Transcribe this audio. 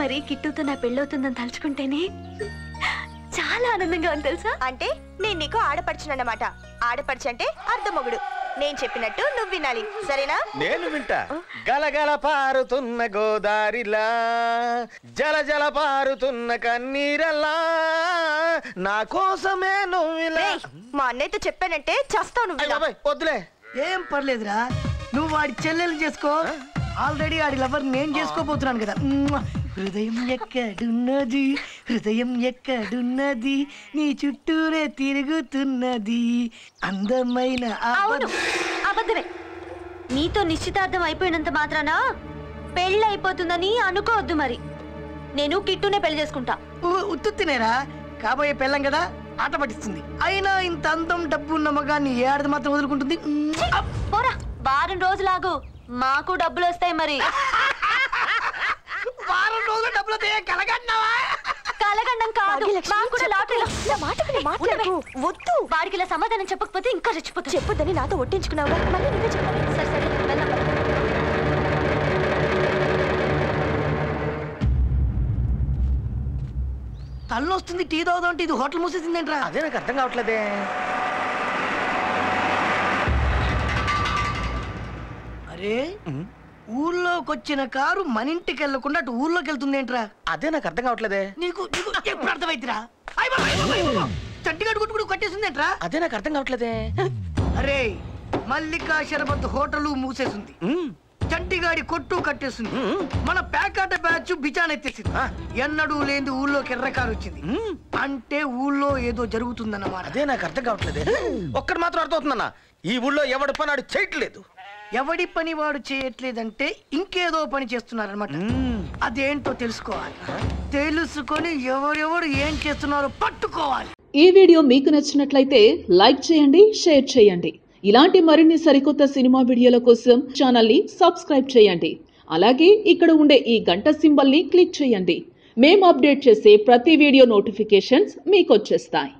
మరి కిట్టుతో నా పెళ్ళవుతుందని తలుచుకుంటేనే చాలా ఆనందంగా ఉంది తెలుసా. అంటే నేను నీకు ఆడపడుచునన్నమాట. ఆడపడుచు అంటే అర్ధమొగుడు. నేను చెప్పినట్టు నువ్వు వినాలి, సరేనా? నేను వింటా. గలగల పారుతున్న గోదారిలా, జల జల పారుతున్న కన్నీరలా, నా కోసమే నువ్విలా. మా అన్నయ్యతో చెప్పానంటే చేస్తావు నువ్వు. వద్దులే. ఏం పర్లేదురా, నువ్వు వాడి చెల్లెలు చేసుకో. ఆల్రెడీ ఆడి లవర్ నేను చేసుకోబోతున్నాను కదా. హృదయం ఎక్కడున్నది, హృదయం ఎక్కడున్నది, నీ చుట్టూరే తిరుగుతున్నది అందమైన. అవును, అబద్ధమే. నీతో నిశ్చితార్థం అయిపోయినంత మాత్రాన పెళ్ళి అయిపోతుందని అనుకోవద్దు. మరి నేను కిట్టునే పెళ్లి చేసుకుంటా. ఉత్తునేరా, కాబోయే పెళ్ళం కదా, ఆట పట్టిస్తుంది. అయినా ఇంత అందం డబ్బు ఉన్న మగాన్ని ఏ ఆడది మాత్రం వదులుకుంటుంది? పోరా, వారం రోజులాగు, మాకు డబ్బులు వస్తాయి. మరి వారం రోజులు డబ్బులు కలగన్నావా? కలగండం కాదు, మాకు కూడా లాటరీలో. వద్దు, వాడికి ఇలా సమాధానం చెప్పకపోతే ఇంకా రెచ్చిపోతా. చెప్పొద్దని నాతో ఒట్టించుకున్నావు, మళ్ళీ నువ్వే చెప్పాలి. సరే సరే, వెళ్దాం. తల్లొస్తుంది, టీ తాగుదాం. ఇది హోటల్ మూసేసిందేంట్రా? అదే నాకు అర్థం కావట్లేదే. అరే, ఊర్లోకి వచ్చిన కారు మన ఇంటికి వెళ్ళకుండా అటు ఊర్లోకి వెళ్తుంది ఏంట్రా? అదే నాకు అర్థం కావట్లేదే. నీకు ఎప్పుడు అర్థమైతురా? చట్టిగాడు కొట్టుకుడు కట్టేసింది ఏంట్రా? అదే నాకు అర్థం కావట్లేదే. అరే, మల్లికా షరబత్ హోటల్ మూసేసింది, చంటిగాడి కొట్టు కట్టేసింది, మన ప్యాకాట బ్యాచ్ బిచానెత్తేసింది. ఎన్నడూ లేని ఊళ్ళోకి ఎర్రకారు వచ్చింది. అంటే ఊళ్ళో ఏదో జరుగుతుందన్నమాట. అదే నాకు అర్థం కావట్లేదే. ఒక్కటి మాత్రం అర్థమవుతుందన్నా, ఈ ఊళ్ళో ఎవడి పని ఆడు చేయట్లేదు. ఎవడి పని వాడు చేయట్లేదంటే ఇంకేదో పని చేస్తున్నారనమాట. అదేంటో తెలుసుకోవాలి. తెలుసుకొని ఎవరెవరు ఏం చేస్తున్నారో పట్టుకోవాలి. ఈ వీడియో మీకు నచ్చినట్లయితే లైక్ చేయండి, షేర్ చేయండి. ఇలాంటి మరిన్ని సరికొత్త సినిమా వీడియోల కోసం ఛానల్ ని సబ్స్క్రైబ్ చేయండి. అలాగే ఇక్కడ ఉండే ఈ గంట సింబల్ ని క్లిక్ చేయండి. మేము అప్డేట్ చేసే ప్రతి వీడియో నోటిఫికేషన్స్ మీకు వచ్చేస్తాయి.